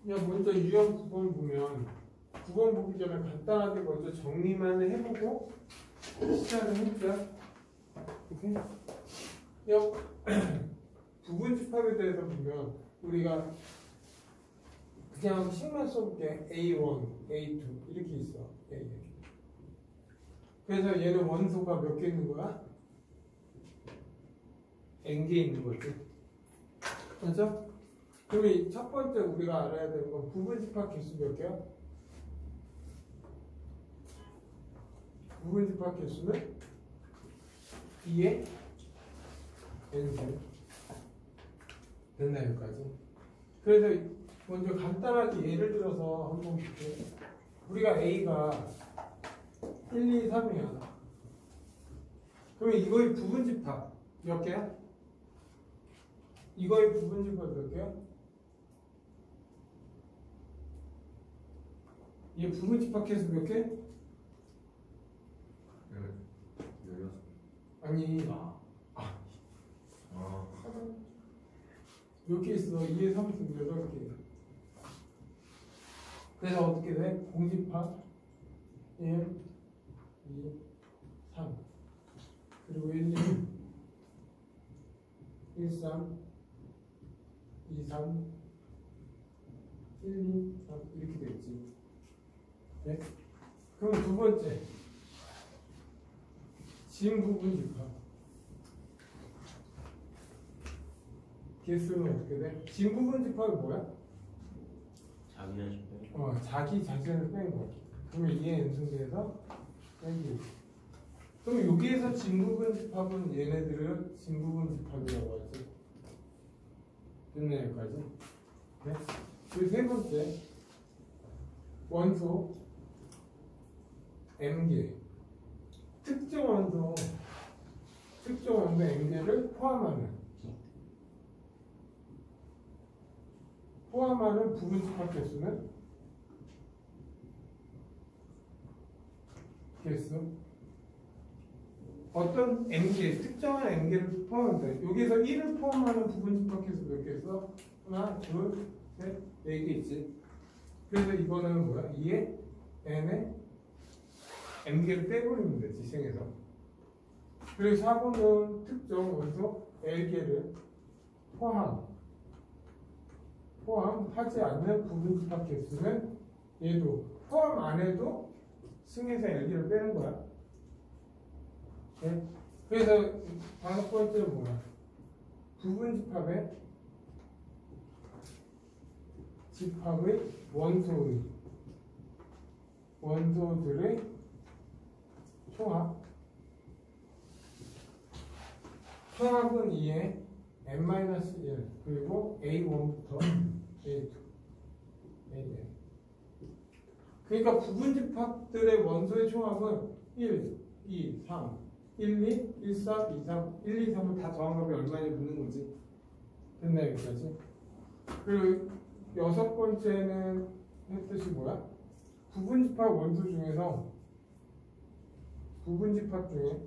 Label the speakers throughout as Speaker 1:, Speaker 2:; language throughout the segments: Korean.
Speaker 1: 야, 먼저 유형 9번 보면 9번 보기 전에 간단하게 먼저 정리만 해보고 시작을 해보자. 오케이? 부분 집합에 대해서 보면 우리가 그냥 식만 써볼게. A1, A2 이렇게 있어. A. 그래서 얘는 원소가 몇 개 있는 거야? N개 있는 거지. 맞죠? 그럼 첫 번째 우리가 알아야 되는 건 부분 집합 개수 몇 개야? 부분 집합 개수는 B의 N수. 됐나 여기까지? 그래서 먼저 간단하게 예를 들어서 한번 볼게요. 우리가 A가 1, 2, 3이야. 그러면 이거의 부분 집합 몇 개야? 이거의 부분 집합 몇 개야? 얘 부분 집합 개수 몇 개?
Speaker 2: 16.
Speaker 1: 아니 몇 개 있어? 2의 3승 8개. 그래서 어떻게 돼? 공집합 1, 2, 3 그리고 1, 2, 1, 3 2, 3 1, 2, 3 이렇게 됐지. 네? 그럼 두 번째 진 부분 집합 개수는 어떻게 돼? 진 부분 집합이 뭐야?
Speaker 2: 자기는 싶어요.
Speaker 1: 자기 자신을 뺀 거. 그러면 2의 n승계에서 빼기. 그럼 여기에서 진 부분 집합은 얘네들을 진 부분 집합이라고 하지. 됐네 여기까지. 네? 그리고 세 번째 원소 m개. 특정 원소 m개를 포함하는 부분 집합 개수는 개수. 어떤 m개, 특정한 m개를 포함한다. 여기서 1을 포함하는 부분 집합 개수 몇 개 있어? 하나, 둘, 셋, 4개 있지. 그래서 이거는 뭐야? 2의 n에 m개를 빼버리면 되지, 생에서. 그리고 4번은 특정 원소 L개를 포함하지 않는 부분 집합 개수는 얘도 포함 안 해도 승에서 L개를 빼는 거야. 네? 그래서 5번째는 뭐야? 부분 집합의 원소들의 총합. 총합은 2의 n-1 그리고 A1부터 A2 AN. 그러니까 부분 집합들의 원소의 총합은 1, 2, 3 1, 2, 1, 4, 2, 3 1, 2, 3을 다 더한 값이 얼마냐 묻는 거지. 됐나 여기까지? 그리고 6번째는 했듯이 뭐야? 부분 집합 원소 중에서 부분 집합 중에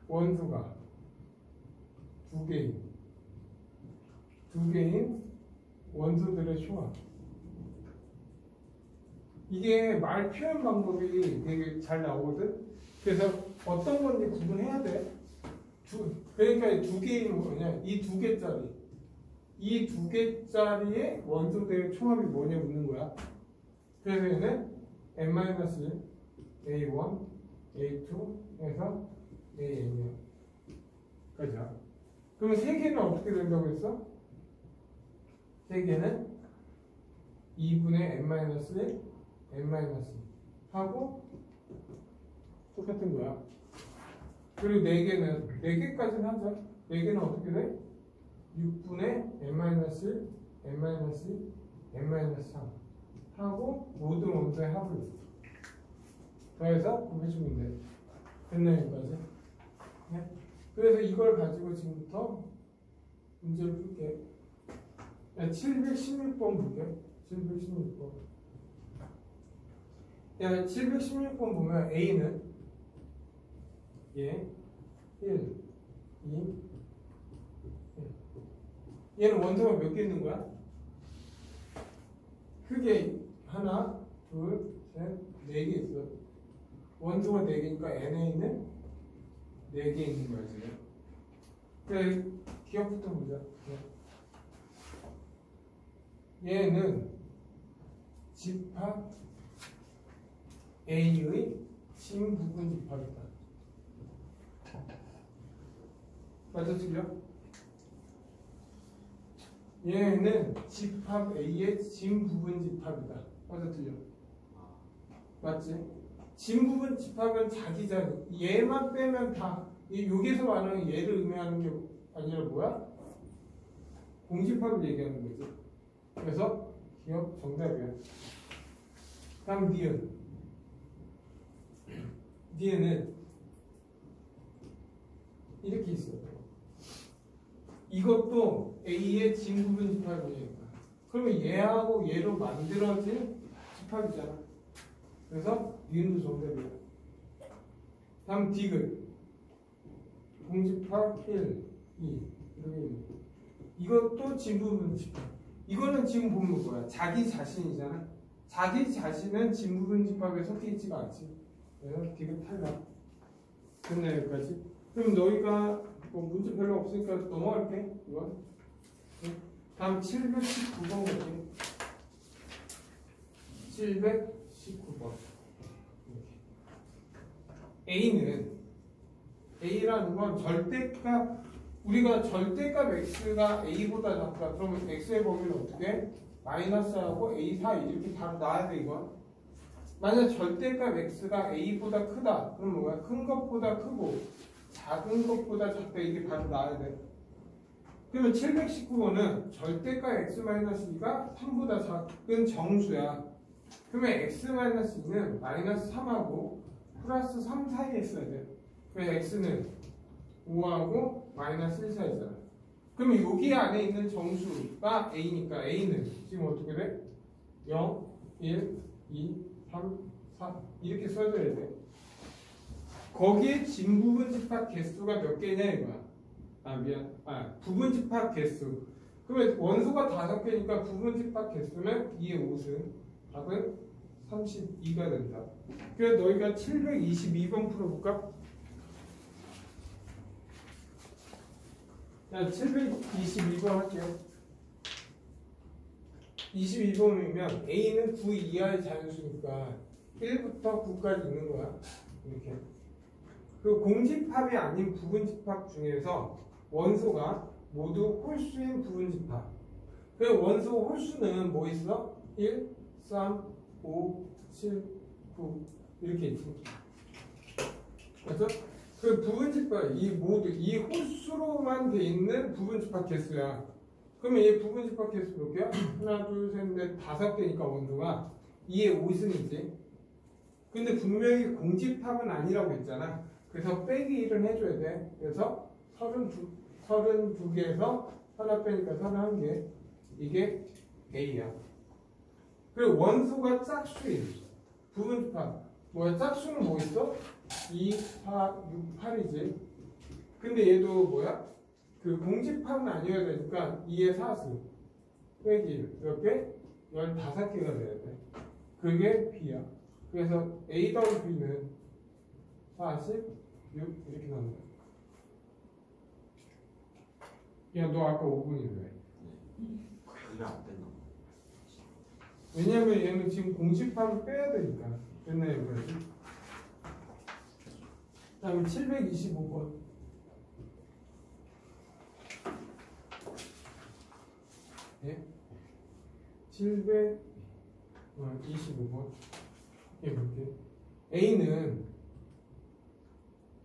Speaker 1: 원소가 두 개인 원소들의 총합. 이게 말 표현 방법이 되게 잘 나오거든. 그래서 어떤 건지 구분해야 돼. 그러니까 두 개인 뭐냐? 이 두 개짜리의 원소들의 총합이 뭐냐 묻는 거야. 그래서 얘는 n-1 A1, A2 해서 AN이야. 그죠? 그러면 세 개는 어떻게 된다고 했어? 세 개는 2분의 n-1, n-2 하고 똑같은 거야. 그리고 4개까지는 하자. 4개는 어떻게 돼? 6분의 n-1, n-2, n-3 하고 모든 원소의 합을 더해서 곱해주면 돼. 됐나요, 여기까지? 네? 그래서 이걸 가지고 지금부터 문제를 풀게. 716번 볼게. 716번. 716번 보면 A는 1, 2, 1. 얘는 원소가 몇 개 있는 거야? 크게 하나, 둘, 셋, 네 개 있어. 원소가 4개니까 NA는 4개 있는 거야 지금. 그래 기억부터 보자. 얘는 집합 A의 진부분 집합이다. 맞아 틀려? 얘는 집합 A의 진부분 집합이다. 맞아 틀려? 맞지? 진부분 집합은 자기 자리. 얘만 빼면 다. 여기서 말하는 얘를 의미하는 게 아니라 뭐야? 공집합을 얘기하는 거지. 그래서 기억 정답이야. 다음 니은. 니은은 이렇게 있어. 이것도 A의 진부분 집합이니까. 그러면 얘하고 얘로 만들어진 집합이잖아. 그래서 니은도 정답이야. 다음 디귿. 공집합 1, 2 이렇게 있는 거. 이것도 진부분 집합. 이거는 지금 보면 뭐야? 자기 자신이잖아. 자기 자신은 진부분 집합에 속해 있지가 않지. 그래서 디귿 탈락. 됐네 여기까지. 그럼 너희가 뭐 문제 별로 없으니까 넘어갈게. 이건. 다음 719번 볼게. 719번. A라는 건 절대값, 우리가 절대값 X가 A보다 작다. 그러면 X의 범위는 어떻게? 마이너스하고 A 사이 이렇게 바로 나와야 돼 이건. 만약 절대값 X가 A보다 크다. 그럼 뭐야? 큰 것보다 크고 작은 것보다 작다. 이게 바로 나와야 돼. 그러면 719번은 절대값 X-2가 3보다 작은 정수야. 그러면 X-2는 마이너스 3하고 플러스 3 사이에 있어야 돼. 그래서 X는 5하고 마이너스 1 사이잖아. 그러면 여기 안에 있는 정수가 A니까 A는 지금 어떻게 돼? 0, 1, 2, 3, 4 이렇게 써줘야 돼. 거기에 진부분 집합 개수가 몇 개냐 이거야. 부분 집합 개수. 그러면 원소가 5개니까 부분 집합 개수는 2의 5승. 답은 32가 된다. 그래서 너희가 722번 풀어볼까? 자, 722번 할게요. 22번이면 A는 9 이하의 자연수니까 1부터 9까지 있는 거야. 이렇게. 그 공집합이 아닌 부분집합 중에서 원소가 모두 홀수인 부분집합. 그 원소 홀수는 뭐 있어? 1, 3, 5, 7, 9 이렇게 있지. 그래서 그 부분집합 이 홀수로만 돼 있는 부분집합 개수야. 그러면 이 부분집합 개수 몇 개야? 하나, 둘, 셋, 넷, 5개니까 원소가 2의 5승이지. 근데 분명히 공집합은 아니라고 했잖아. 그래서 빼기 1은 해줘야 돼. 그래서 32개에서 하나 빼니까 31개. 이게 A야. 그리고 원소가 짝수인 부분집합. 뭐야? 짝수는 뭐 있어? 2, 4, 6, 8이지. 근데 얘도 뭐야? 그 공집합은 아니어야 되니까 2의 4수 빼기 1. 몇 개? 15개가 돼야 돼. 그게 B야. 그래서 A 더블 B는 46 이렇게 나온 거야. 야, 너 아까 5분인데 왜?
Speaker 2: 이게 안 된다.
Speaker 1: 왜냐면 얘는 지금 공집합을 빼야 되니까. 됐네, 여기까지. 다음에 725번. 예? 725번. 이게 볼게. A는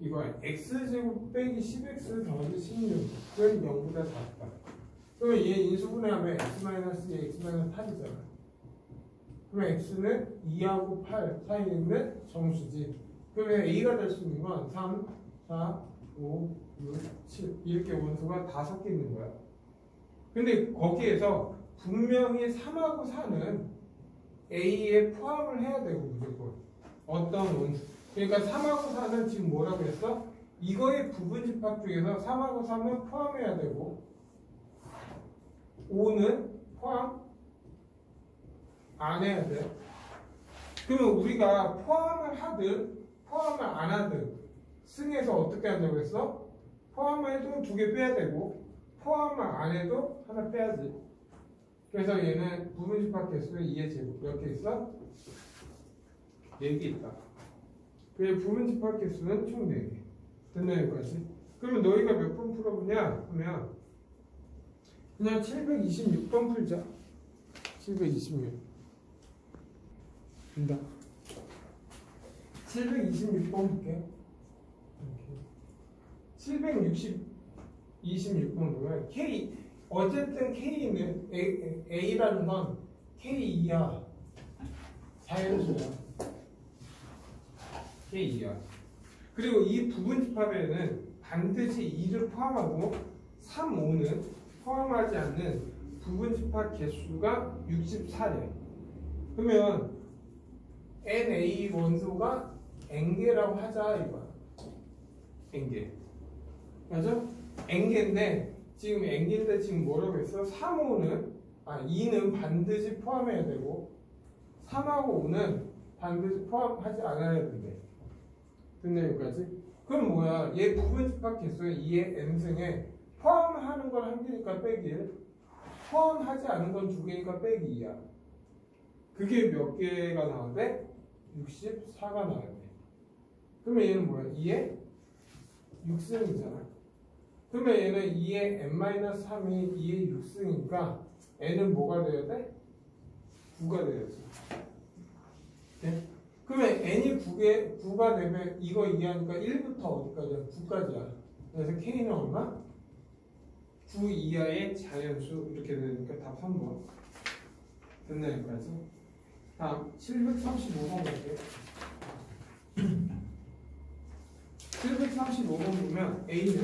Speaker 1: 이거야. X제곱 빼기 10X 더하기 16은 0보다 작다. 그러면 얘 인수분해하면 X-2, X-8이잖아. 그러면 X는 2하고 8 사이에 있는 정수지. 그러면 A가 될 수 있는 건 3, 4, 5, 6, 7 이렇게 원소가 5개 있는 거야. 근데 거기에서 분명히 3하고 4는 A에 포함을 해야 되고 무조건. 어떤 원소. 그러니까 3하고 4는 지금 뭐라고 했어? 이거의 부분집합 중에서 3하고 3은 포함해야 되고 5는 안 해야 돼. 그러면 우리가 포함을 하든 포함을 안 하든 승에서 어떻게 한다고 했어? 포함을 해도 2개 빼야 되고 포함을 안 해도 하나 빼야지. 그래서 얘는 부분집합 개수는 2의 제곱. 몇 개 있어? 4개 있다. 그래서 부분집합 개수는 총 4개. 됐나 여기까지? 그러면 너희가 몇 번 풀어보냐 하면 그냥 726번 풀자. 726 된다. 726번 볼게. 726번 보면 K 어쨌든 K는 A라는 건 K 이하 자연수야. K 이하. 그리고 이 부분집합에는 반드시 2를 포함하고 3, 5는 포함하지 않는 부분집합 개수가 64래. 그러면 NA 원소가 N개라고 하자 이거야. N개. 맞아? N개인데 지금 N개인데 지금 뭐라고 했어? 3, 5는 2는 반드시 포함해야 되고 3하고 5는 반드시 포함하지 않아야 된대. 됐네 여기까지? 그럼 뭐야? 얘 부분집합 개수의 2의 n승에 포함하는 건 1개니까 빼기 1, 포함하지 않은 건 2개니까 빼기 2야. 그게 몇 개가 나왔대? 64가 나왔대. 그러면 얘는 뭐야? 2의 6승이잖아. 그러면 얘는 2의 n-3이 2의 6승이니까 n은 뭐가 돼야 돼? 9가 돼야지. 네? 그러면 n이 9가 되면 이거 이해하니까 1부터 어디까지야? 9까지야. 그래서 k는 얼마? 9 이하의 자연수 이렇게 되니까 답 3번. 됐나 여기까지? 다음 735번 볼게요. 735번 보면 a는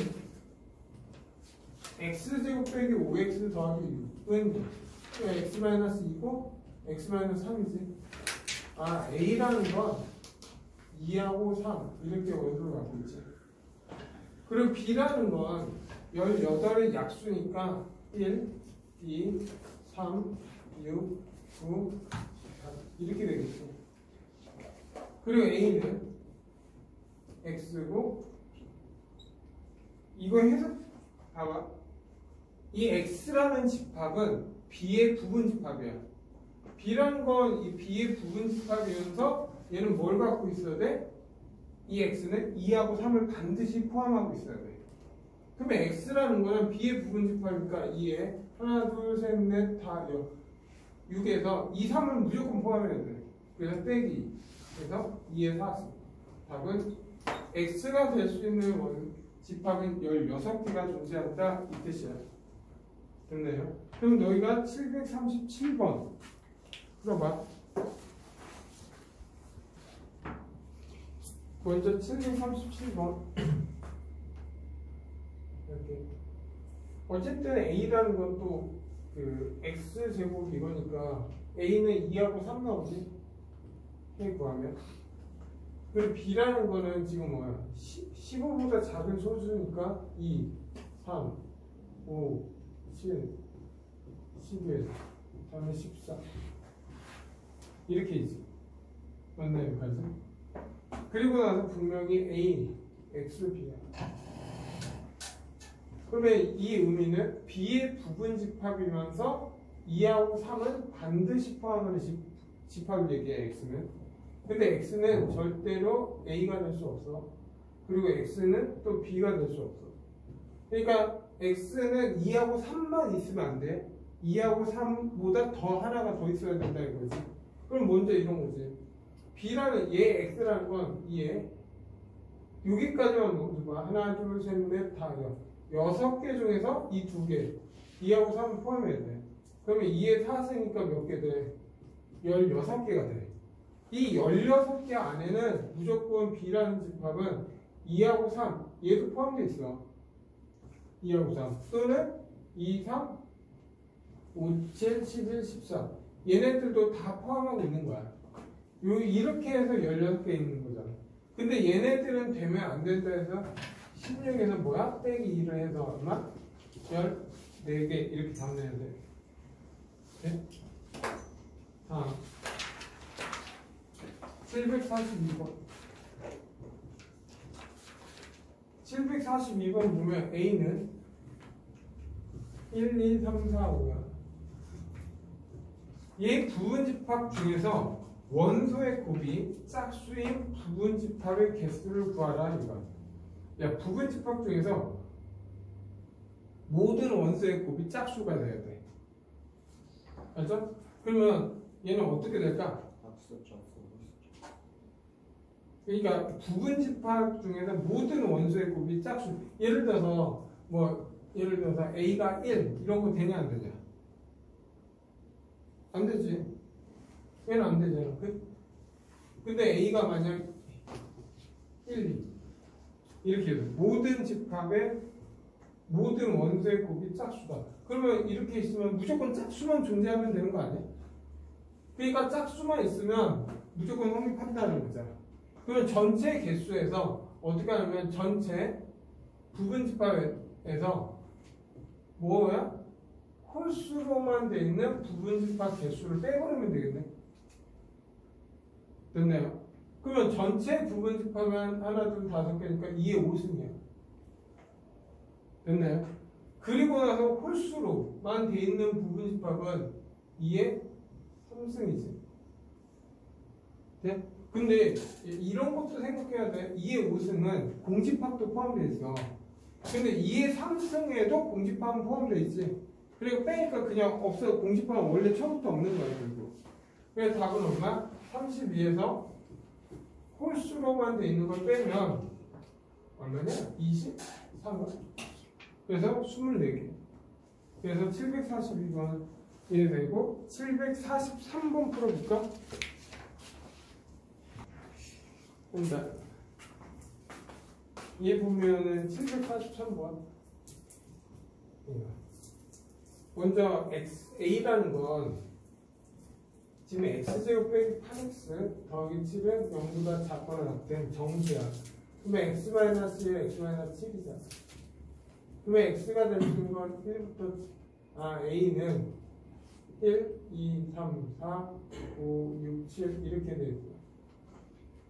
Speaker 1: x제곱 빼기 5x 더하기 6은 x-2고 x-3이지. A라는 건 2하고 3 이렇게 원소를 갖고 있지. 그리고 B라는 건 18의 약수니까 1, 2, 3, 6, 9, 4 이렇게 되겠지. 그리고 A는 X고 이거 해석 봐봐. 이 X라는 집합은 B의 부분집합이야. B라는 건 이 B의 부분집합이면서 얘는 뭘 갖고 있어야 돼? 이 X는 2하고 3을 반드시 포함하고 있어야 돼. 그러면 X라는 거는 B의 부분집합이니까 2에 하나, 둘, 셋, 넷, 다 6에서 2, 3을 무조건 포함해야 돼. 그래서 빼기. 그래서 2에 4승. 답은 X가 될 수 있는 집합은 16개가 존재한다. 이 뜻이야. 됐네요. 그럼 너희가 737번 풀어봐. 먼저 737번 이렇게. 어쨌든 A라는 것도 그 X제곱 이거니까 A는 2하고 3 나오지? K 구하면. 그리고 B라는 거는 지금 뭐야? 15보다 작은 소수니까 2, 3, 5, 7, 11, 다음에 14 이렇게 있지. 맞나요? 여기까지? 그리고 나서 분명히 A, X, B야. 그러면 이 의미는 B의 부분집합이면서 2하고 3은 반드시 포함하는 집합을 얘기해. X는. 근데 X는 절대로 A가 될 수 없어. 그리고 X는 또 B가 될 수 없어. 그러니까 X는 2하고 3만 있으면 안 돼. 2하고 3보다 더 하나가 더 있어야 된다 이거지. 그럼 먼저 이런 거지. B라는 얘 X라는 건 얘 여기까지만 놓봐. 하나, 둘, 셋, 넷, 다 6개 중에서 이 2개 2하고 3을 포함해야 돼. 그러면 2에 4승이니까 몇 개 돼? 16개가 돼. 이 16개 안에는 무조건 B라는 집합은 2하고 3 얘도 포함되어 있어. 2하고 3 또는 2, 3, 5, 7, 11, 14 얘네들도 다 포함하고 있는 거야. 이렇게 해서 16개 있는 거잖아. 근데 얘네들은 되면 안 된다 해서 16에서 뭐야? 빼기 2를 해서 얼마? 14개 이렇게 답내야 돼. 네? 자, 742번. 742번 보면 A는 1, 2, 3, 4, 5야. 얘 부분집합 중에서 원소의 곱이 짝수인 부분집합의 개수를 구하라 이거야. 야, 부분집합 중에서 모든 원소의 곱이 짝수가 돼야 돼. 알죠? 그러면 얘는 어떻게 될까? 그러니까 부분집합 중에서 모든 원소의 곱이 짝수. 예를 들어서 A가 1 이런 거 되냐 안 되냐? 안 되지. 얘는 안 되잖아. 근데 A가 만약 1, 2 이렇게 해서 모든 집합의 모든 원소의 곱이 짝수다. 그러면 이렇게 있으면 무조건 짝수만 존재하면 되는 거 아니야? 그러니까 짝수만 있으면 무조건 성립한다는 거잖아. 그러면 전체 개수에서 어떻게 하냐면 전체 부분집합에서 뭐야? 홀수로만 돼 있는 부분집합 개수를 빼버리면 되겠네. 됐나요? 그러면 전체 부분집합은 하나, 둘, 5개니까 2의 5승이야. 됐나요? 그리고 나서 홀수로만 돼 있는 부분집합은 2의 3승이지. 네? 근데 이런 것도 생각해야 돼. 2의 5승은 공집합도 포함되어 있어. 근데 2의 3승에도 공집합은 포함되어 있지. 그리고 빼니까 그냥 없어. 공집합은 원래 처음부터 없는 거야. 그리고. 그래서 답은 얼마? 32에서 홀수로만 돼 있는 걸 빼면 얼마냐? 23번. 그래서 24개. 그래서 742번 이래 되고 743번 풀어볼까? 온다. 얘 보면은 743번. 먼저 A라는 건 지금 X제곱 빼기 8X 더하기 7은 0보다 작거나 같은 정수야. 그러면 X-1, X-7이잖아. 그러면 X가 되는 건 1부터 A는 1, 2, 3, 4, 5, 6, 7 이렇게 돼 있고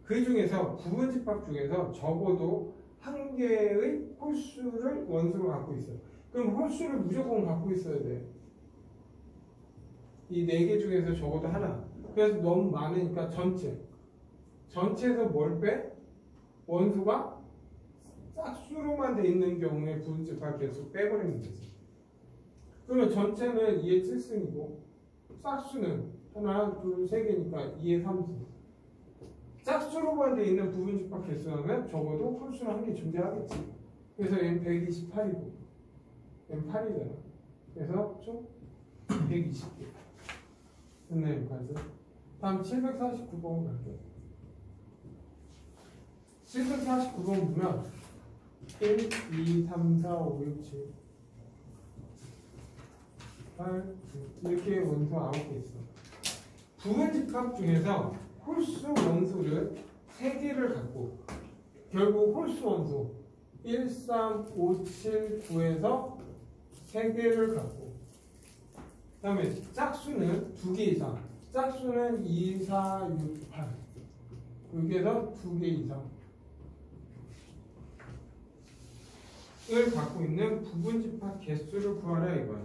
Speaker 1: 그 중에서 부분집합 중에서 적어도 한 개의 홀수를 원수로 갖고 있어. 그럼 홀수를 무조건 갖고 있어야 돼. 이 4개 중에서 적어도 하나. 그래서 너무 많으니까 전체에서 뭘 빼? 원수가 짝수로만 돼 있는 경우에 부분집합 개수 빼버리면 되지. 그러면 전체는 2의 7승이고 짝수는 하나, 둘, 3개니까 2의 3승. 짝수로만 돼 있는 부분집합 개수하면 적어도 홀수는 한 개 존재하겠지. 그래서 얘는 128이고 얘는 8이잖아. 그래서 총 120개. 됐네, 여기까지. 다음 749번 갈게요. 749번 보면 1, 2, 3, 4, 5, 6, 7 8 이렇게 원소 9개 있어. 부분집합 중에서 홀수 원소를 3개를 갖고 결국 홀수 원소 1, 3, 5, 7, 9에서 3개를 갖고 그 다음에 짝수는 2개 이상 짝수는 2, 4, 6, 8 여기에서 2개 이상 을 갖고 있는 부분집합 개수를 구하라 이거야.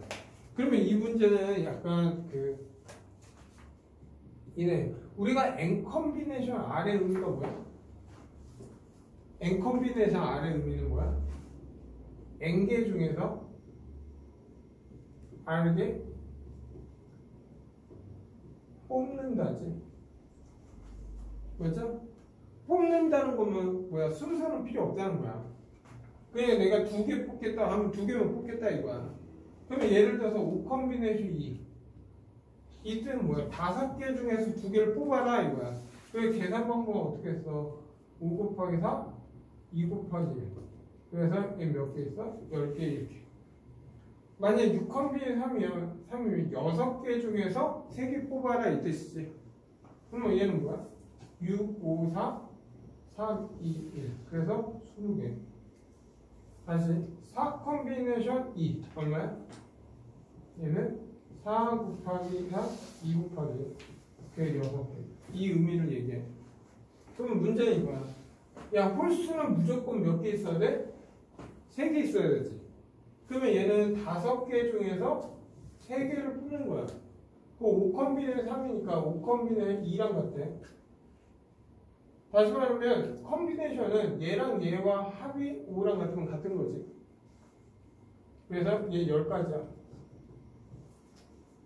Speaker 1: 그러면 이 문제는 약간 이래. 우리가 n 컨비네이션 R의 의미가 뭐야? n 컨비네이션 R의 의미는 뭐야? n개 중에서 R개 뽑는다지. 맞죠? 뽑는다는 거면 뭐야? 순서는 필요 없다는 거야. 그냥 내가 2개 뽑겠다 하면 2개만 뽑겠다 이거야. 그러면 예를 들어서 5 컨비네이션 2 이때는 뭐야? 5개 중에서 2개를 뽑아라 이거야. 그래서 계산 방법은 어떻게 했어? 5 곱하기 4 2 곱하기 1 그래서 얘 몇 개 있어? 10개 이렇게. 만약 6 컨비네이션 3이면 6개 중에서 3개 뽑아라 이 뜻이지. 그러면 얘는 뭐야? 6, 5, 4 3, 2, 1 그래서 20개. 다시 4 컨비네이션 2 얼마야? 얘는 4 곱하기 4 2 곱하기 그 6개. 이 의미를 얘기해. 그러면 문제는 이거야. 야, 홀수는 무조건 몇 개 있어야 돼? 3개 있어야 되지. 그러면 얘는 5개 중에서 3개를 뽑는 거야. 그 5컴비네이션 3이니까 5컴비네이션 2랑 같아. 다시 말하면 컴비네이션은 얘랑 얘와 합이 5랑 같으면 같은 거지. 그래서 얘 10가지야.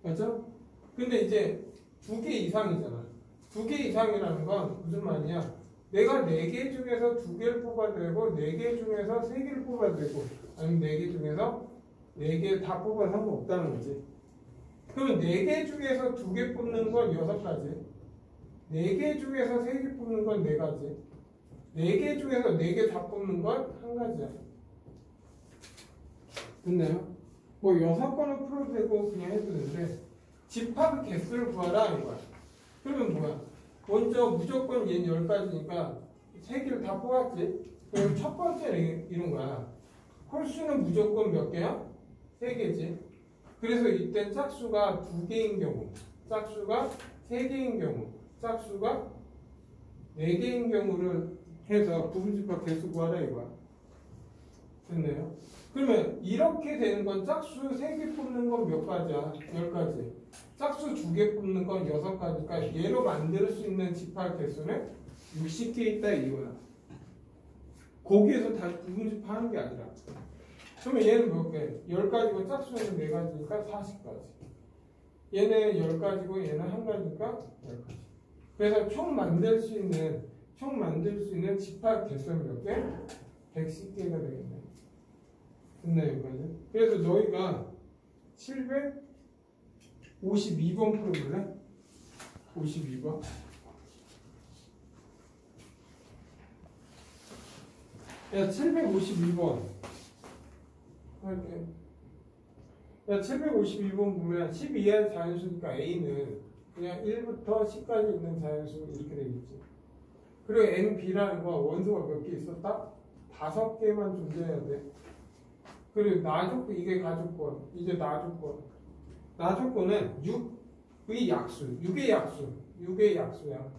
Speaker 1: 맞죠? 근데 이제 2개 이상이잖아. 2개 이상이라는 건 무슨 말이냐? 내가 4개 중에서 2개를 뽑아도 되고 4개 중에서 3개를 뽑아도 되고 아니면 4개 중에서 4개 다 뽑아도 상관없다는 거지. 그러면 4개 중에서 2개 뽑는 건 6가지, 4개 중에서 3개 뽑는 건 4가지, 4개 중에서 4개 다 뽑는 건 1가지야. 됐나요? 뭐 6건을 풀어도 되고 그냥 해도 되는데 집합의 개수를 구하라 이거야. 그러면 뭐야? 먼저 무조건 얘는 10가지니까 3개를 다 뽑았지. 그럼 첫 번째는 이런 거야. 홀수는 무조건 몇 개야? 3개지. 그래서 이때 짝수가 2개인 경우, 짝수가 3개인 경우, 짝수가 4개인 경우를 해서 부분집합 개수 구하라 이거야. 됐나요? 그러면 이렇게 되는 건 짝수 3개 뽑는 건 몇 가지야? 10가지. 짝수 2개 뽑는 건 6가지니까 얘로 만들 수 있는 집합 개수는 60개 있다 이거야. 거기에서 다시 부분집합하는 게 아니라. 그러면 얘는 몇 개? 10가지고 짝수는 4가지니까 40가지. 얘는 10가지고 얘는 1가지니까 10가지. 그래서 총 만들 수 있는 집합 개수는 몇 개? 110개가 되겠네. 됐나요, 여기까지? 그래서 너희가 752번 풀어볼래? 52번. 야, 752번. 할게. 야, 752번 보면 10 이하의 자연수니까 A는 그냥 1부터 10까지 있는 자연수 이렇게 되겠지. 그리고 NB라는 건 원소가 몇 개 있었다? 5개만 존재해야 돼. 그리고 나조건, 이게 가조건, 이제 나조건. 나조건은 6의 약수, 6의 약수야.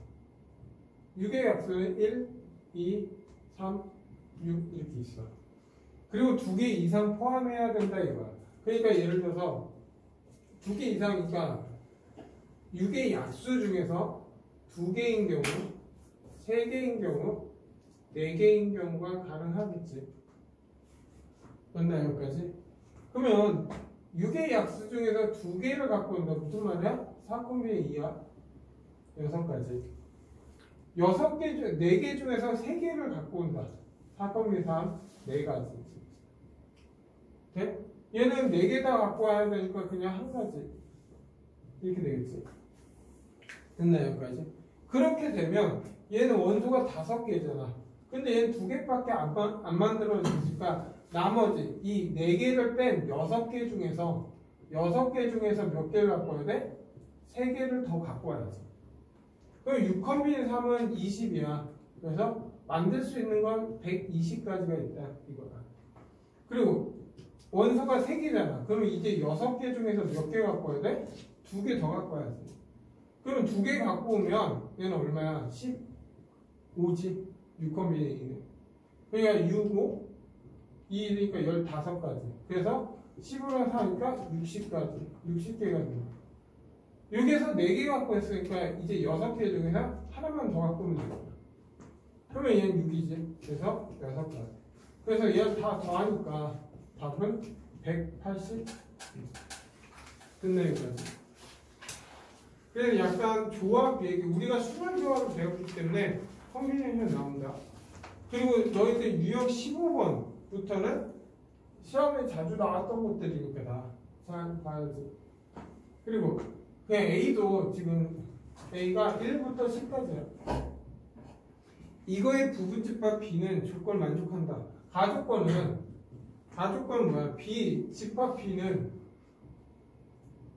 Speaker 1: 6의 약수는 1, 2, 3, 6 이렇게 있어. 그리고 2개 이상 포함해야 된다 이거야. 그러니까 예를 들어서 2개 이상이니까 6의 약수 중에서 2개인 경우, 3개인 경우, 4개인 경우가 가능하겠지. 맞나요, 여기까지? 그러면 6의 약수 중에서 2개를 갖고 온다. 무슨 말이야? 4콤비의 2야. 6가지. 4개 중에서 3개를 갖고 온다. 4콤비의 3, 4가지. 돼? 얘는 4개 다 갖고 와야 되니까 그냥 1가지. 이렇게 되겠지. 됐나요, 여기까지? 그렇게 되면 얘는 원소가 5개잖아. 근데 얘는 2개밖에 안 만들어지니까 나머지 이 4개를 뺀 6개 중에서 몇 개를 갖고 와야 돼? 3개를 더 갖고 와야지. 그럼 6컴비의 3은 20이야. 그래서 만들 수 있는 건 120가지가 있다. 이거야. 그리고 원소가 3개잖아. 그러면 이제 6개 중에서 몇 개 갖고 와야 돼? 2개 더 갖고 와야지. 그럼 2개 갖고 오면 얘는 얼마야? 15지. 6컴비의 2는. 그러니까 6, 5, 2니까 15가지. 그래서 10으로 4니까 60가지. 60개가 됩니다. 여기에서 4개 갖고 했으니까 이제 6개 중에서 하나만 더 갖고 오면 되겠다. 그러면 얘는 6이지. 그래서 6가지. 그래서 얘를 다 더하니까 답은 180. 됐네, 여기까지. 그래서 약간 조합 얘기, 우리가 수열 조합을 배웠기 때문에 컴비네이션 나온다. 그리고 너희들 유형 15번부터는 시험에 자주 나왔던 것들이니까 다 잘 봐야지. 그리고 그냥 A도 지금 A가 1부터 10까지야. 이거의 부분집합 B는 조건 만족한다. 가조건은 뭐야? B 집합 B는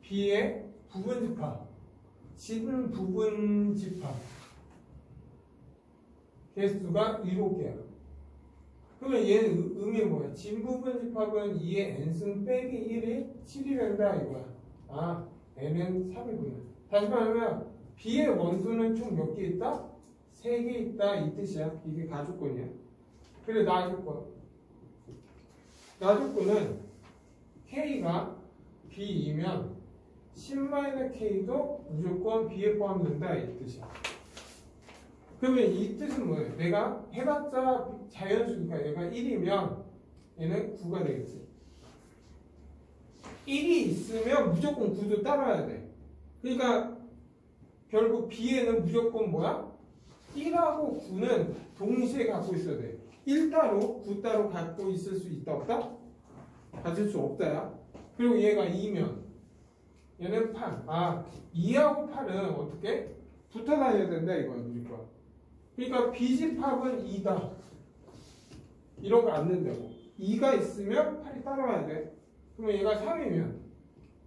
Speaker 1: B의 부분집합. C는 부분집합. 개수가 7개야. 그러면 얘는 의미는 뭐야? 진부분 집합은 2의 n승 빼기 1이 7이 된다 이거야. 아, n은 3이구나. 다시 말하면 B의 원소는 총 몇 개 있다? 3개 있다 이 뜻이야. 이게 가주권이야. 그래 놔줄권. 놔줄권은 K가 B이면 10-K도 무조건 B에 포함된다 이 뜻이야. 그러면 이 뜻은 뭐예요? 내가 해봤자 자연수니까 얘가 1이면 얘는 9가 되겠지. 1이 있으면 무조건 9도 따라야 돼. 그러니까 결국 B에는 무조건 뭐야? 1하고 9는 동시에 갖고 있어야 돼. 1 따로 9 따로 갖고 있을 수 있다 없다? 가질 수 없다야. 그리고 얘가 2면 얘는 8. 2하고 8은 어떻게? 붙어 다녀야 된다 이거야 무조건. 그러니까 B집합은 2다. 이런 거 안 된다고. 2가 있으면 8이 따라와야 돼. 그러면 얘가 3이면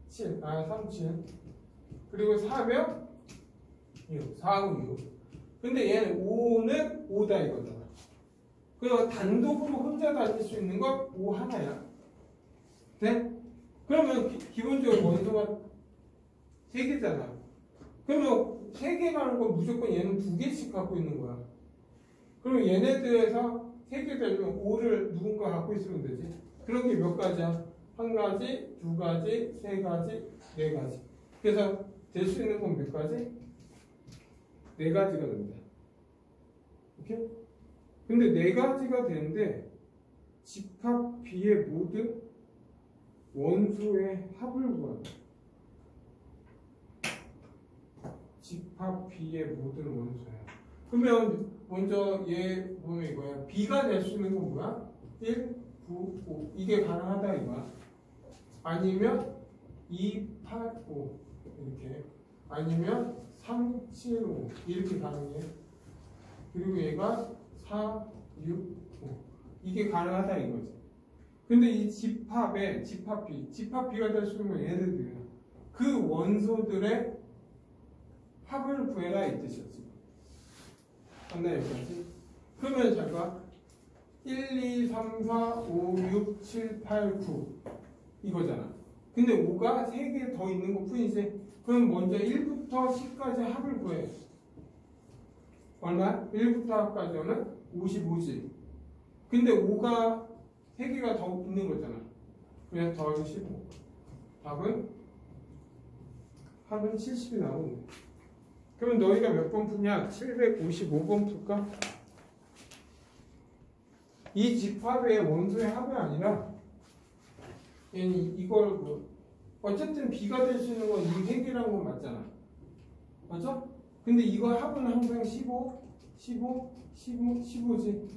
Speaker 1: 7. 3, 7. 그리고 4면 6. 4하고 6. 근데 얘는 5는 5다 이거잖아. 그래서 단독으로 혼자 다닐 수 있는 건 5 하나야. 네? 그러면 기본적으로 원소가 3개잖아. 그러면 3개라는 건 무조건 얘는 2개씩 갖고 있는 거야. 그럼 얘네들에서 3개 되면 5를 누군가 갖고 있으면 되지. 그런 게 몇 가지야? 1가지, 2가지, 3가지, 4가지. 그래서 될 수 있는 건 몇 가지? 4가지가 된다. 오케이? 근데 4가지가 되는데 집합 B의 모든 원소의 합을 구한다. 집합 B의 모든 원소야. 그러면 먼저 얘 보면 이거야. B가 될 수 있는 건 뭐야? 1, 9, 5. 이게 가능하다 이거야. 아니면 2, 8, 5 이렇게. 아니면 3, 7, 5 이렇게 가능해. 그리고 얘가 4, 6, 5 이게 가능하다 이거지. 근데 이 집합에 집합 B가 될 수 있는 건 얘네들이야. 그 원소들의 합을 구해라 이 뜻이었지. 맞나 여기까지? 그러면 잘 봐. 1, 2, 3, 4, 5, 6, 7, 8, 9 이거잖아. 근데 5가 3개 더 있는 것 뿐이지. 그럼 먼저 1부터 10까지 합을 구해. 얼마? 1부터 10까지는 55지. 근데 5가 3개가 더 있는 거잖아. 그냥 더하기 15. 답은 70이 나오네. 그러면 너희가 몇 번 푸냐? 755번 풀까? 이 집합의 원소의 합이 아니라 얘는 이걸 뭐 어쨌든 B가 될 수 있는 건 이 3개라는 건 맞잖아. 맞죠? 근데 이거 합은 항상 15, 15, 15, 15지.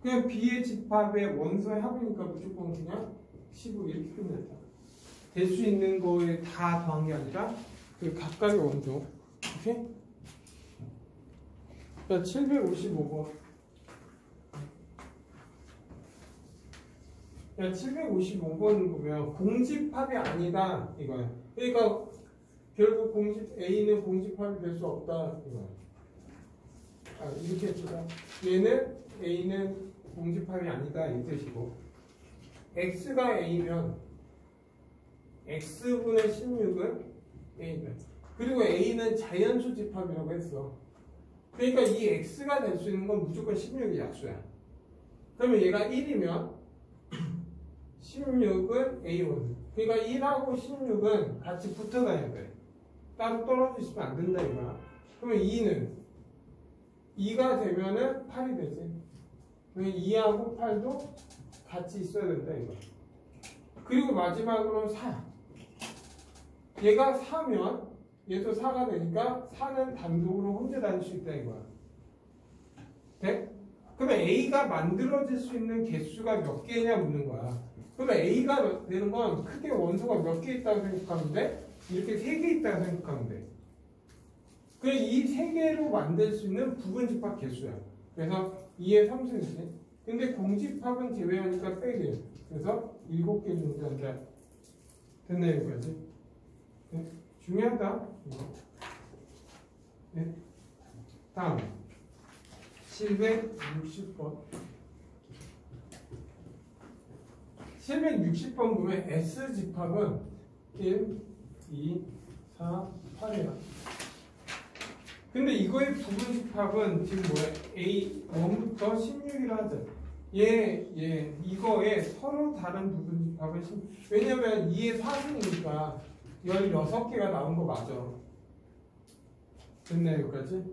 Speaker 1: 그냥 B의 집합의 원소의 합이니까 무조건 그냥 15 이렇게 끝냈다. 될 수 있는 거에 다 더한 게 아니라 그 각각의 원소. 오케이? 자, 755번. 야, 755번 보면 공집합이 아니다 이거야. 그러니까 결국 A는 공집합이 될 수 없다 이거야. 이렇게 해주자. 얘는 A는 공집합이 아니다 이 뜻이고, X가 A면 X분의 16은 A면, 그리고 A는 자연수 집합이라고 했어. 그러니까 이 X가 될 수 있는 건 무조건 16이 약수야. 그러면 얘가 1이면 16은 A1. 그러니까 1하고 16은 같이 붙어 다녀야 돼. 따로 떨어져 있으면 안 된다 이거야. 그러면 2가 되면은 8이 되지. 그러면 2하고 8도 같이 있어야 된다 이거야. 그리고 마지막으로 4. 얘가 4면 얘도 4가 되니까 4는 단독으로 혼자 다닐 수 있다 이거야. 돼? 그러면 A가 만들어질 수 있는 개수가 몇 개냐 묻는 거야. 그러면 A가 되는 건 크게 원소가 몇 개 있다고 생각하면 돼? 이렇게 3개 있다고 생각하면 돼. 그래서 이 3개로 만들 수 있는 부분집합 개수야. 그래서 2의 3승이지. 근데 공집합은 제외하니까 빼게. 그래서 7개 존재한다. 됐나 여기까지? 네. 중요하다. 네. 다음 760번. 760번 보면 S집합은 1, 2, 4, 8이야. 근데 이거의 부분집합은 지금 뭐야? A1부터 16이라 하자. 이거의 서로 다른 부분집합은 왜냐면 2의 4승이니까 16개가 나온 거 맞아. 됐네, 여기까지?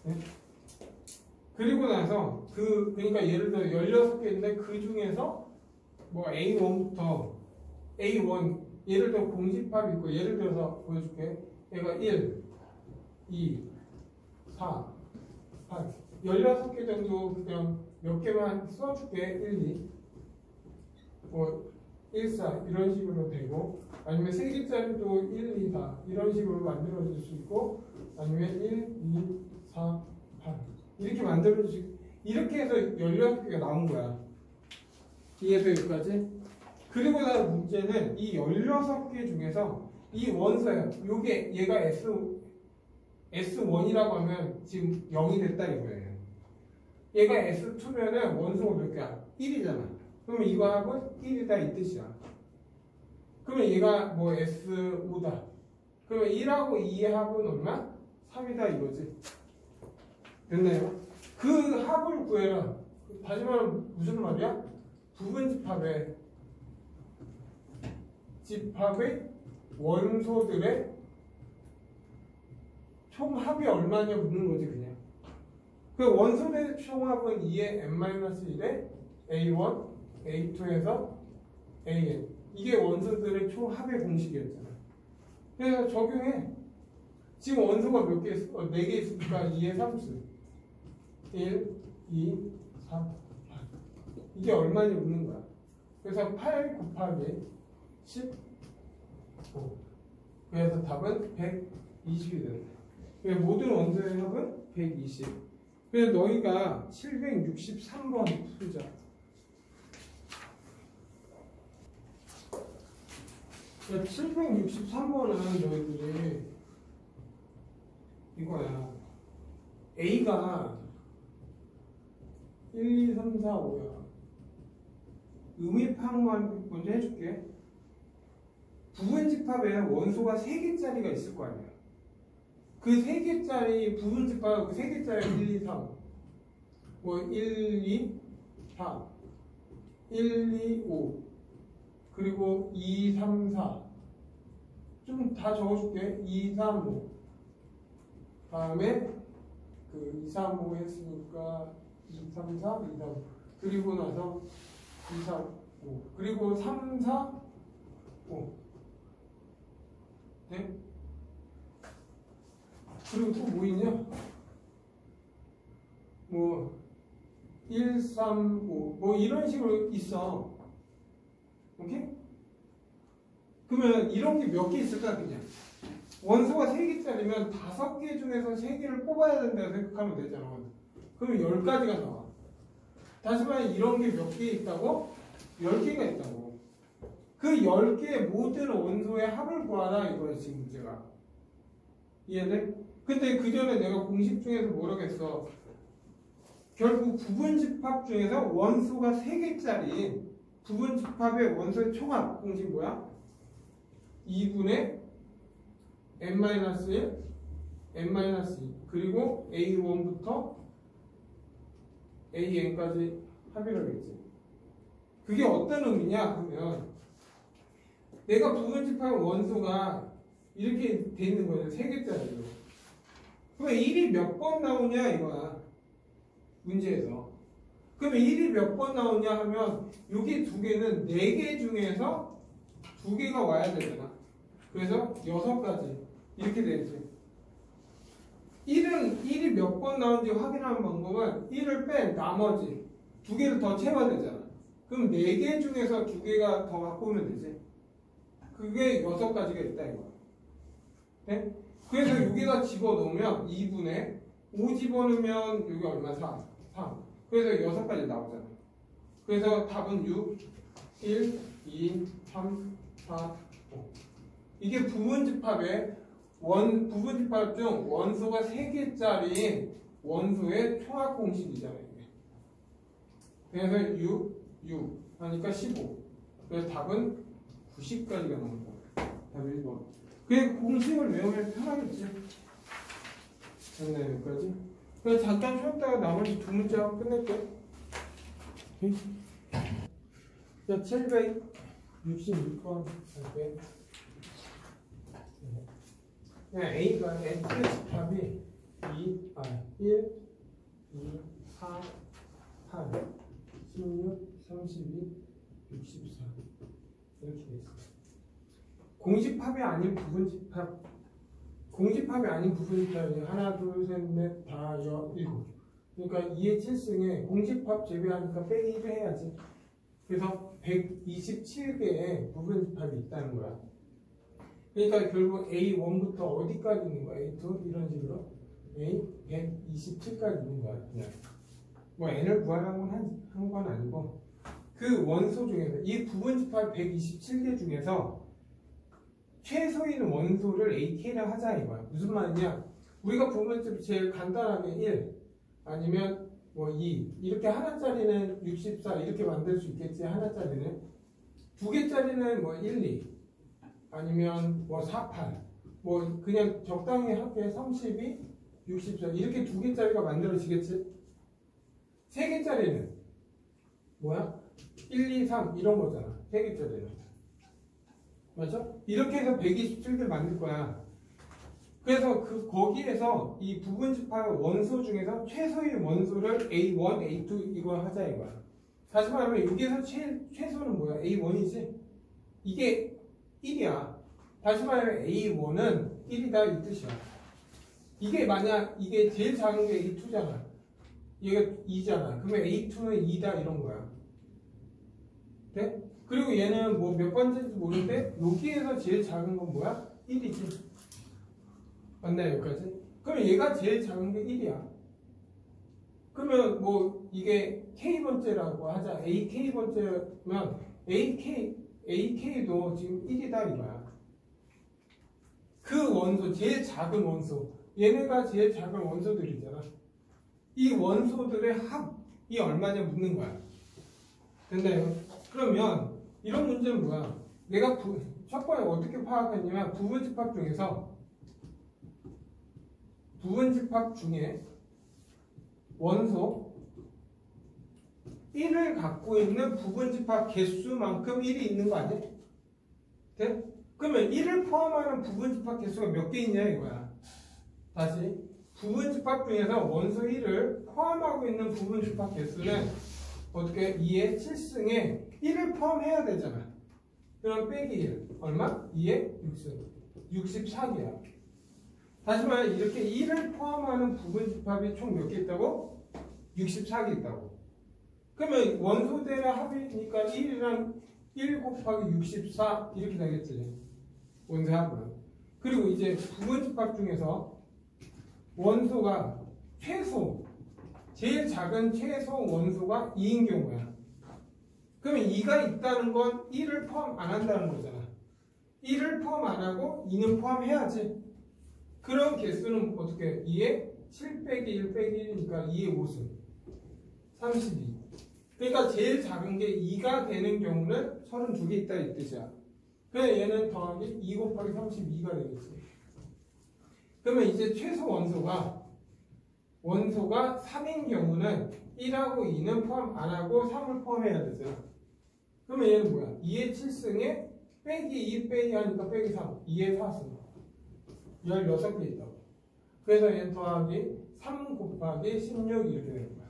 Speaker 1: 네? 그리고 나서 그러니까 예를 들어 16개인데 그 중에서 뭐 A1부터 A1 예를 들어 공집합이 있고 예를 들어서 보여줄게. 얘가 1, 2, 4, 8 16개 정도 그냥 몇 개만 써줄게. 1, 2 뭐 1, 4 이런 식으로 되고 아니면 3개짜리도 1, 2, 4 이런 식으로 만들어줄 수 있고 아니면 1, 2, 4, 8 이렇게 만들어줄 수 있고 이렇게 해서 16개가 나온 거야. 이해서 여기까지? 그리고 나서 문제는 이 16개 중에서 이 원소야. 요게 얘가 S1이라고 하면 지금 0이 됐다 이거예요. 얘가 S2면은 원소가 몇 개야? 1이잖아. 그러면 이거 하고 1이다 이 뜻이야. 그러면 얘가 뭐 S5다. 그러면 1하고 2의 합은 얼마? 3이다 이거지. 됐나요? 그 합을 구해라. 다시 말하면 무슨 말이야? 부분집합의 원소들의 총합이 얼마냐 묻는 거지 그냥. 그 원소들의 총합은 2의 n-1에 A1, A2에서 AN. 이게 원소들의 총합의 공식이었잖아. 그래서 적용해. 지금 원소가 몇 개 있어? 4개 있으니까 2의 3수. 1, 2, 3, 8. 이게 얼마냐 묻는 거야. 그래서 8 곱하기 15. 그래서 답은 120이 된다. 모든 원소의 합은 120. 그래서 너희가 763번 풀자. 그러니까 763번은 너희들이 이거야. A가 1, 2, 3, 4, 5야. 의미파악만 먼저 해줄게. 부분집합에 원소가 3개짜리가 있을 거 아니야. 그 3개짜리 부분집합 3개짜리 1, 2, 3 뭐 1, 2, 4 1, 2, 5 그리고 2, 3, 4 좀 다 적어줄게. 2, 3, 5 다음에 그 2, 3, 5 했으니까 2, 3, 4 2, 3 그리고 나서 2, 3, 5 그리고 3, 4, 5 네? 그리고 또 뭐 있냐? 뭐 1, 3, 5 뭐 이런 식으로 있어. 오케이? 그러면 이런 게 몇 개 있을까 그냥? 원소가 3개짜리면 5개 중에서 3개를 뽑아야 된다고 생각하면 되잖아. 그러면 10가지가 나와. 다시 말해 이런 게 몇 개 있다고? 10개가 있다고. 그 10개의 모든 원소의 합을 구하라 이거야 지금 문제가. 이해돼? 근데 그 전에 내가 공식 중에서 뭐라고 했어? 결국 부분집합 중에서 원소가 3개짜리 부분집합의 원소의 총합 공식 뭐야? 2분의 n-1, n-2 그리고 A1부터 AN까지 합이라겠지. 그게 어떤 의미냐 하면 내가 부분집합 원소가 이렇게 돼 있는 거예요. 3개짜리로. 그러면 1이 몇 번 나오냐 이거야. 문제에서. 그러면 1이 몇 번 나오냐 하면 여기 2개는 4개 중에서 2개가 와야 되잖아. 그래서 6가지 이렇게 되지. 1이 몇 번 나오는지 확인하는 방법은 1을 뺀 나머지 2개를 더 채워야 되잖아. 그럼 4개 중에서 2개가 더 갖고 오면 되지. 그게 6가지가 있다 이거야. 네? 그래서 여기다 집어넣으면 2분의 5 집어넣으면 여기 얼마? 4. 3. 그래서 6가지 나오잖아. 그래서 답은 6, 1, 2, 3, 4, 5. 이게 부분집합의 부분집합 중 원소가 3개짜리 원소의 총합 공식이잖아요. 이게. 그래서 6, 6 하니까 15. 그래서 답은 90까지가 나온 거예요. 답이 1번. 그 공식을 외우면 편하겠지. 됐네 여기까지. 그래서 잠깐 쉬었다가 나머지 두 문제 하고 끝낼게. 자 766번 할게. A가 X 집합이 1, 2, 4, 8, 16, 32, 64 이렇게 돼 있어. 공집합이 아닌 부분집합, 공집합이 아닌 부분집합이 하나, 둘, 셋, 넷, 다, 일곱. 그러니까 2의 7승에 공집합 제외하니까 빼기 1을 해야지. 그래서 127개의 부분집합이 있다는 거야. 그러니까 결국 A1부터 어디까지 있는 거야? A2 이런 식으로 A 127까지 있는 거야. 그냥 뭐 n을 구하라는 한 건 아니고 그 원소 중에서 이 부분집합 127개 중에서 최소인 원소를 AK를 하자 이거야. 무슨 말이냐? 우리가 부분집 제일 간단하게 1 아니면 뭐 2 이렇게 하나짜리는 64 이렇게 만들 수 있겠지. 하나짜리는 두 개짜리는 뭐 1, 2 아니면 뭐 4, 8 뭐 그냥 적당히 할게 32, 64 이렇게 두 개짜리가 만들어지겠지. 세 개짜리는 뭐야? 1, 2, 3 이런 거잖아. 세 개짜리는 맞죠? 이렇게 해서 127개 만들 거야. 그래서 거기에서 이 부분집합 원소 중에서 최소의 원소를 A1, A2 이거 하자 이거야. 다시 말하면 여기에서 최소는 뭐야? A1이지. 이게 1이야. 다시 말하면 A1은 1이다 이 뜻이야. 이게 만약 이게 제일 작은 게 A2잖아. 얘가 2잖아. 그러면 A2는 2다 이런 거야. 네? 그리고 얘는 뭐 몇 번째인지 모르는데 여기에서 제일 작은 건 뭐야? 1이지. 맞나요 여기까지? 그럼 얘가 제일 작은 게 1이야. 그러면 뭐 이게 K번째라고 하자. AK번째면 AK도 지금 1이다 이거야. 그 원소, 제일 작은 원소. 얘네가 제일 작은 원소들이잖아. 이 원소들의 합이 얼마냐 묻는 거야. 됐나요? 그러면 이런 문제는 뭐야? 내가 첫 번에 어떻게 파악했냐면 부분집합 중에 원소 1을 갖고 있는 부분집합 개수만큼 1이 있는 거 아니야? 돼? 그러면 1을 포함하는 부분집합 개수가 몇 개 있냐 이거야. 다시 부분집합 중에서 원소 1을 포함하고 있는 부분집합 개수는 어떻게 2의 7승에 1을 포함해야 되잖아. 그럼 빼기 1 얼마? 2의 6승 64개야. 다시 말해 이렇게 1을 포함하는 부분집합이 총 몇 개 있다고? 64개 있다고. 그러면 원소들의 합이니까 1이랑 1 곱하기 64 이렇게 되겠지. 원소의 합은. 그리고 이제 부분집합 중에서 원소가 제일 작은 최소 원소가 2인 경우야. 그러면 2가 있다는 건 1을 포함 안 한다는 거잖아. 1을 포함 안 하고 2는 포함해야지. 그런 개수는 어떻게? 2에 7 빼기 1 빼기 1이니까 2의 5승 32. 그러니까 제일 작은 게 2가 되는 경우는 32개 있다 이 뜻이야. 그래서 얘는 더하기 2 곱하기 32가 되겠지. 그러면 이제 최소 원소가 3인 경우는 1하고 2는 포함 안 하고 3을 포함해야 되잖아. 그러면 얘는 뭐야? 2의 7승에 빼기 2 빼기 하니까 빼기 3 2의 4승 16개 있다고. 그래서 얘는 더하기 3 곱하기 16 이렇게 되는 거야.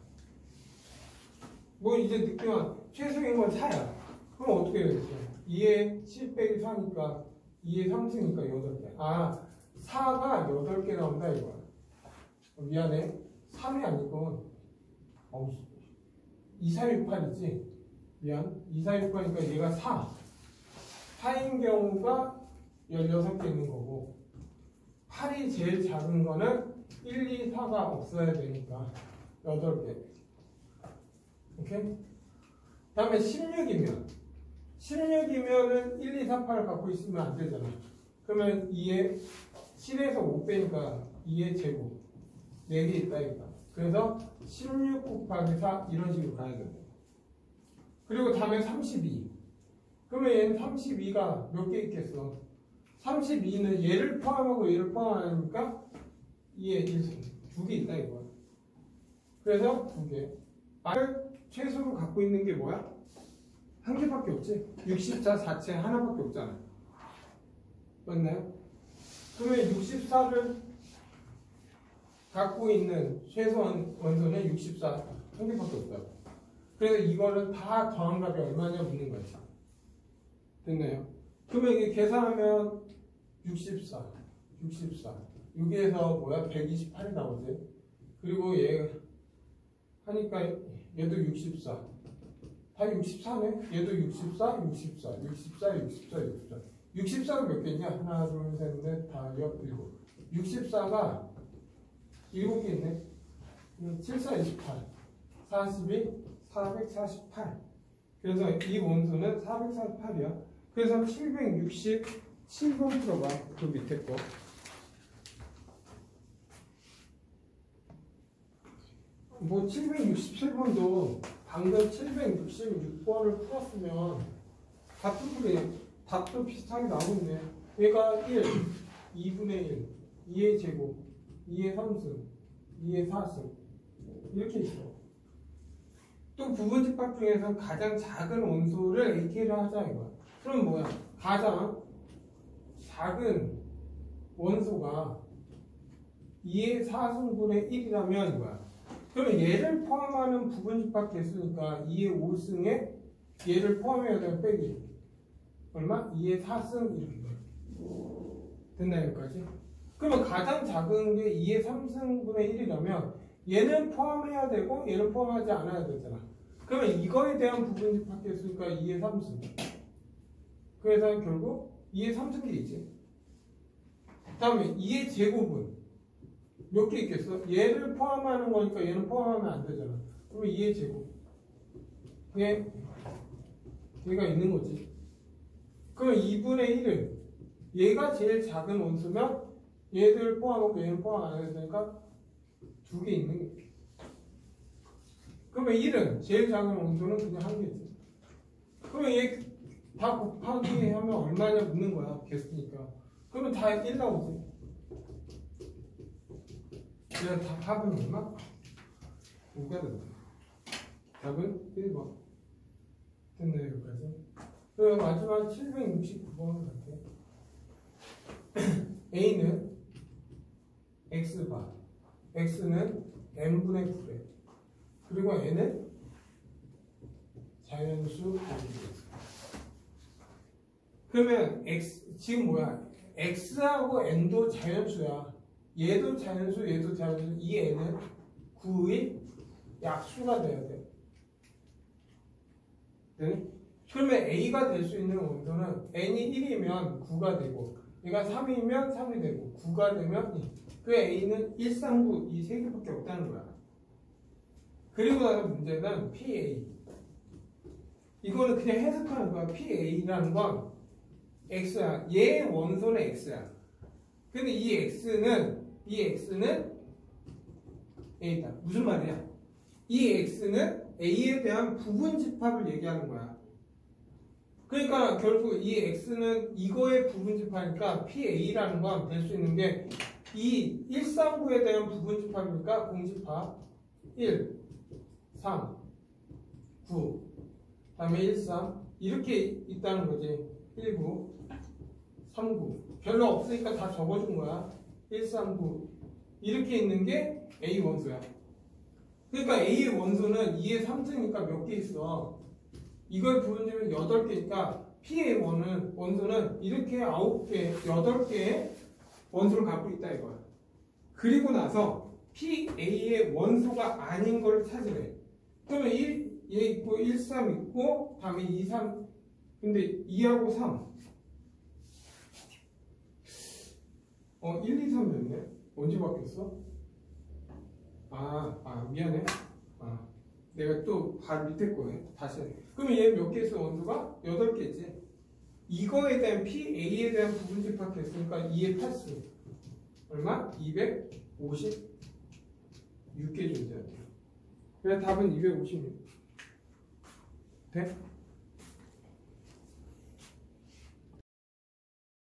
Speaker 1: 뭐 이제 느낌은 최소인 건 4야. 그럼 어떻게 되겠어? 2의 7 빼기 4니까 2의 3승이니까 8개. 아 4가 8개 나온다 이거야. 미안해. 3이 아니고 2468이지. 미안. 2468이니까 얘가 4인 경우가 16개 있는 거고 8이 제일 작은 거는 1, 2, 4가 없어야 되니까 8개. 오케이? 다음에 16이면은 1, 2, 4, 8을 갖고 있으면 안 되잖아. 그러면 2에 7에서 5 빼니까 2의 제곱 4개 있다 이거야. 그래서 16 곱하기 4 이런 식으로 가야 된다. 그리고 다음에 32. 그러면 얘는 32가 몇 개 있겠어? 32는 얘를 포함하고 얘를 포함하니까 2의 1승 두 개 있다 이거야. 그래서 두 개. R을 최소로 갖고 있는 게 뭐야? 한 개밖에 없지. 64 자체 하나밖에 없잖아. 맞나요? 그러면 64를 갖고 있는 최소 원소는 64 한 개밖에 없다고. 그래서 이거를 다 더한 값이 얼마냐 묻는 거지. 됐나요? 그러면 이게 계산하면 64 여기에서 뭐야? 128이 나오지. 그리고 얘 하니까 얘도 64 다 64네. 얘도 64 64가 몇 개냐? 하나 둘 셋 넷 다 64가 7개 있네. 7, 4, 28 42 448. 그래서 이 원소는 448이야. 그래서 767번 풀어봐. 그 밑에 거. 뭐 767번도 방금 766번을 풀었으면 답도 비슷하게 나오네. 얘가 1, 2분의 1, 2의 제곱, 2의 3승, 2의 4승 이렇게 있어. 또 부분집합 중에서 가장 작은 원소를 AK를 하자 이거야. 그럼 뭐야? 가장 작은 원소가 2의 4승분의 1이라면 이거야. 그러면 얘를 포함하는 부분집합 개수니까 2의 5승에 얘를 포함해야 되면 빼기 얼마? 2의 4승 이렇게 돼. 됐나 여기까지? 그러면 가장 작은 게 2의 3승분의 1이라면 얘는 포함해야 되고 얘는 포함하지 않아야 되잖아. 그러면 이거에 대한 부분집합 개수니까 2의 3승. 그래서 결국 2의 3승끼리지. 다음에 2의 제곱은 몇 개 있겠어? 얘를 포함하는 거니까 얘는 포함하면 안 되잖아. 그러면 2의 제곱. 얘가 있는 거지. 그러면 2분의 1은 얘가 제일 작은 원수면 얘들 포함하고 얘는 포함 안 해야 되니까 두 개 있는 게. 그러면 1은 제일 작은 원소는 그냥 한 개지. 그러면 얘 다 곱하기 하면 얼마냐 묻는 거야. 개수니까. 그러면 다 1 나오지. 그냥 답은 얼마? 5가 된다. 답은 1번. 됐나요, 여기까지? 그리고 마지막 769번을 갈게요. A는 X바, X는 N분의 9래. 그리고 N은 자연수 X. 그러면 X, 지금 뭐야? X하고 N도 자연수야. 얘도 자연수, 얘도 자연수. 이 N은 9의 약수가 돼야 돼. 네? 그러면 A가 될 수 있는 원소는 N이 1이면 9가 되고 얘가 3이면 3이 되고 9가 되면 2. 그 A는 1, 3, 9 이 세 개밖에 없다는 거야. 그리고 나서 문제는 PA. 이거는 그냥 해석하는 거야. PA라는 건 X야. 얘 원소는 X야. 근데 이 X는 A다. 무슨 말이야? 이 X는 A에 대한 부분집합을 얘기하는 거야. 그러니까 결국 이 X는 이거의 부분집합이니까 PA라는 건 될 수 있는 게 이 139에 대한 부분집합이니까 공집합 1, 3, 9 다음에 1, 3 이렇게 있다는 거지. 1, 9, 3, 9 별로 없으니까 다 적어준 거야. 1, 3, 9 이렇게 있는 게 A 원소야. 그러니까 A의 원소는 2의 3승이니까 몇 개 있어? 이걸 부분집은 8개니까 P의 원소는 이렇게 9개, 8개의 원소를 갖고 있다 이거야. 그리고 나서 PA의 원소가 아닌 걸 찾으래. 그러면 1, 얘 있고 1, 3 있고 다음에 2, 3 근데 2하고 3 1, 2, 3이었네? 언제 바뀌었어? 미안해. 내가 또 바로 밑에 거네. 다시 해. 그러면 얘 몇 개 있어 원소가? 8개지. 이거에 대한 PA에 대한 부분집합 했으니까 2의 8승. 얼마? 256개 존재할게요. 그래서 답은 256. 돼?